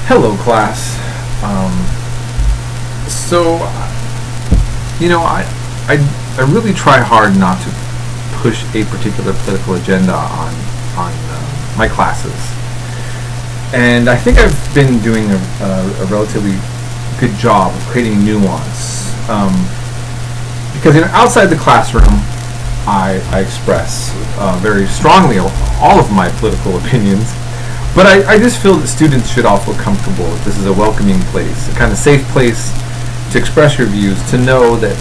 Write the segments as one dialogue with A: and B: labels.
A: Hello, class. So, I really try hard not to push a particular political agenda on my classes, and I think I've been doing a relatively good job of creating nuance. Because outside the classroom, I express very strongly all of my political opinions. But I just feel that students should all feel comfortable that this is a welcoming place, a kind of safe place to express your views, to know that,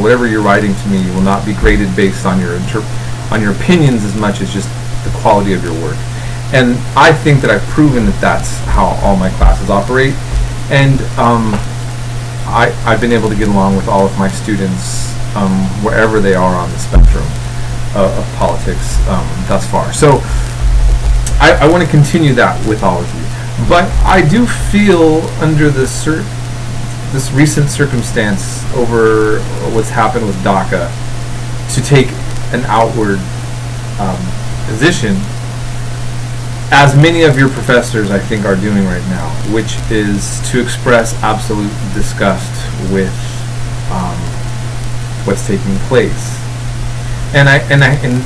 A: whatever you're writing to me will not be graded based on your opinions as much as just the quality of your work. And I think that I've proven that that's how all my classes operate. And I've been able to get along with all of my students wherever they are on the spectrum of politics thus far. So I want to continue that with all of you. But I do feel under this recent circumstance over what's happened with DACA to take an outward position, as many of your professors I think are doing right now, which is to express absolute disgust with what's taking place. And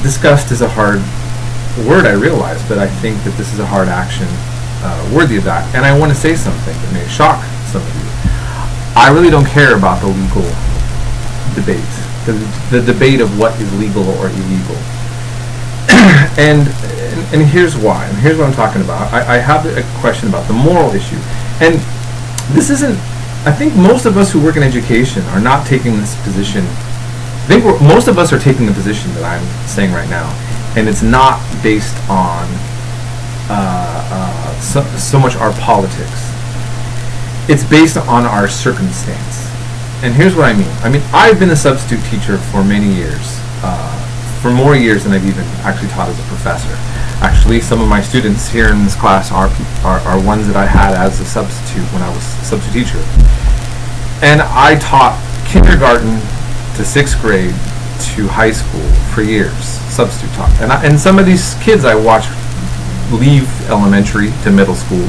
A: disgust is a hard word, I realize, but I think that this is a hard action worthy of that. And I want to say something that may shock some of you. I really don't care about the legal debate, the debate of what is legal or illegal. and here's why, and here's what I'm talking about. I have a question about the moral issue. And this isn't, I think most of us who work in education are not taking this position. I think most of us are taking the position that I'm saying right now. And it's not based on so much our politics. It's based on our circumstance. And here's what I mean. I've been a substitute teacher for many years, for more years than I've even actually taught as a professor. Actually, some of my students here in this class are ones that I had as a substitute when I was a substitute teacher. And I taught kindergarten to 6th grade to high school for years, substitute taught. And some of these kids I watched leave elementary to middle school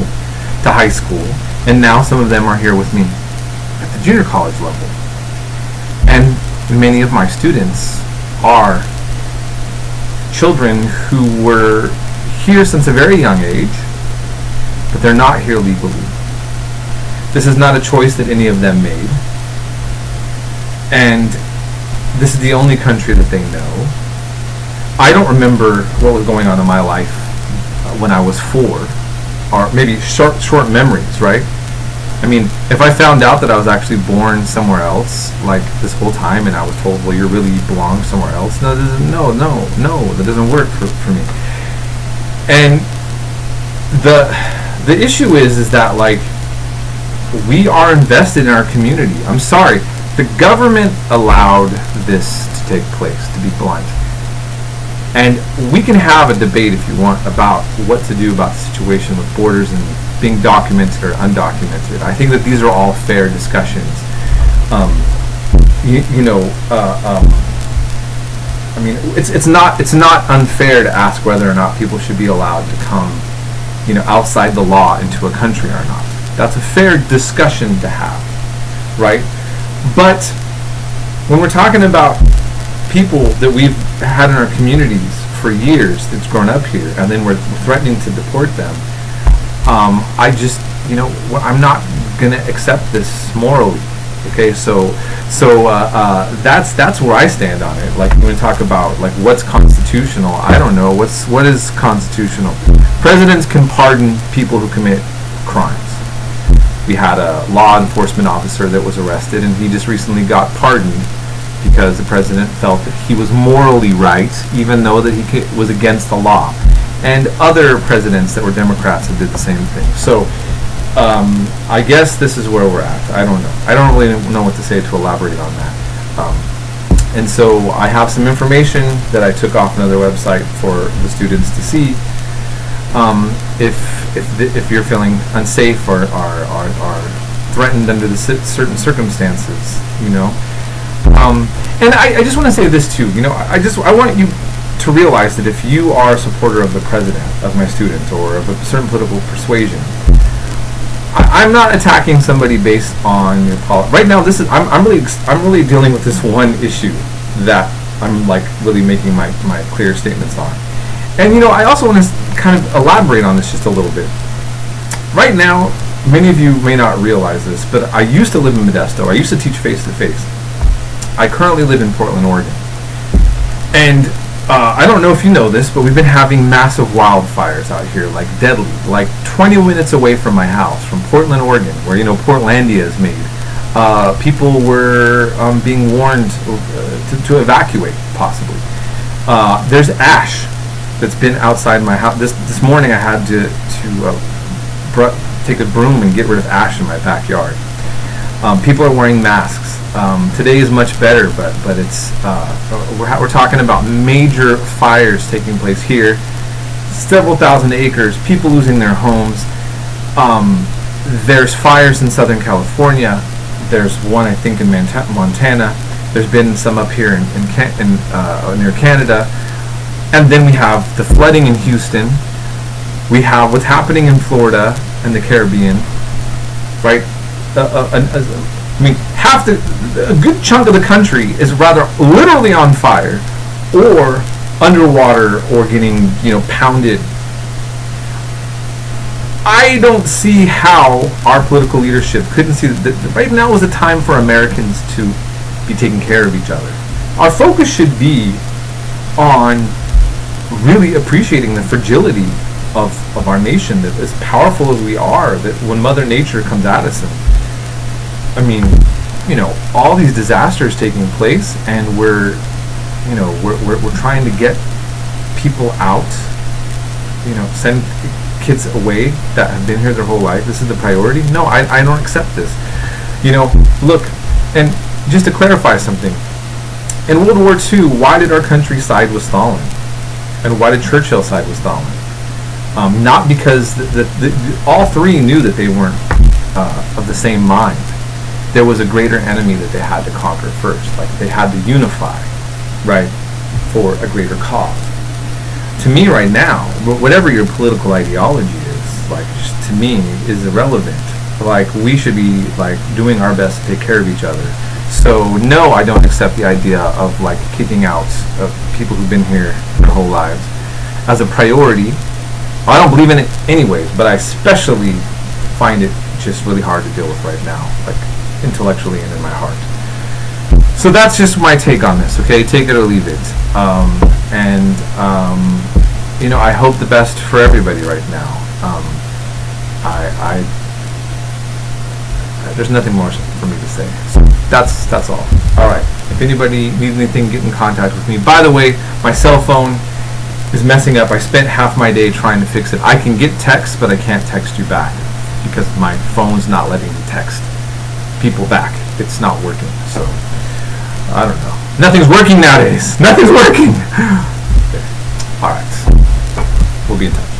A: to high school, and now some of them are here with me at the junior college level. And many of my students are children who were here since a very young age, but they're not here legally. This is not a choice that any of them made. And this is the only country that they know. I don't remember what was going on in my life when I was 4, or maybe short memories, right? If I found out that I was actually born somewhere else, like this whole time, and I was told, well, you really belong somewhere else, no, that doesn't work for me. And the issue is that, like, we are invested in our community. I'm sorry. The government allowed this to take place, to be blunt. And we can have a debate, if you want, about what to do about the situation with borders and being documented or undocumented. I think that these are all fair discussions. It's not unfair to ask whether or not people should be allowed to come, outside the law into a country or not. That's a fair discussion to have, right? But when we're talking about people that we've had in our communities for years that's grown up here, and then we're threatening to deport them, I'm not going to accept this morally. Okay, so that's where I stand on it. Like, when we talk about, like, what's constitutional, I don't know what is constitutional. Presidents can pardon people who commit crimes. We had a law enforcement officer that was arrested, and he just recently got pardoned because the president felt that he was morally right, even though that he was against the law. And other presidents that were Democrats have did the same thing. So I guess this is where we're at. I don't know. I don't really know what to say to elaborate on that. And so I have some information that I took off another website for the students to see. If you're feeling unsafe or threatened under the certain circumstances, and I just want to say this too. I want you to realize that if you are a supporter of the president, of my student, or of a certain political persuasion, I'm not attacking somebody based on your politics. Right now, I'm really dealing with this one issue that I'm like really making my clear statements on. And I also want to kind of elaborate on this just a little bit. Right now, many of you may not realize this, but I used to live in Modesto. I used to teach face-to-face. I currently live in Portland, Oregon. And I don't know if you know this, but we've been having massive wildfires out here, like deadly, like 20 minutes away from my house, from Portland, Oregon, where Portlandia is made. People were being warned to evacuate, possibly. There's ash that's been outside my house. This morning I had to take a broom and get rid of ash in my backyard. People are wearing masks. Today is much better, but it's we're talking about major fires taking place here. Several thousand acres, people losing their homes. There's fires in Southern California. There's one, I think, in Montana. There's been some up here near Canada. And then we have the flooding in Houston. We have what's happening in Florida and the Caribbean, right? I mean, a good chunk of the country is rather literally on fire, or underwater, or getting pounded. I don't see how our political leadership couldn't see that right now is a time for Americans to be taking care of each other. Our focus should be on really appreciating the fragility of our nation, that as powerful as we are, that when Mother Nature comes at us, all these disasters taking place, and we're trying to get people out, send kids away that have been here their whole life. This is the priority. No, I don't accept this. Look, and just to clarify something, in World War II, why did our country side with Stalin? And why did Churchill side with Stalin? Not because all three knew that they weren't of the same mind. There was a greater enemy that they had to conquer first. Like, they had to unify, right, for a greater cause. To me right now, whatever your political ideology is, like, to me, is irrelevant. Like, we should be, like, doing our best to take care of each other. So, no, I don't accept the idea of, like, kicking out of people who've been here their whole lives as a priority. I don't believe in it anyways, but I especially find it just really hard to deal with right now, like, intellectually and in my heart. So that's just my take on this, okay? Take it or leave it. I hope the best for everybody right now. There's nothing more for me to say. So that's all. All right. If anybody needs anything, get in contact with me. By the way, my cell phone is messing up. I spent half my day trying to fix it. I can get text, but I can't text you back because my phone's not letting me text people back. It's not working. So I don't know. Nothing's working nowadays. Nothing's working. Okay. All right. We'll be in touch.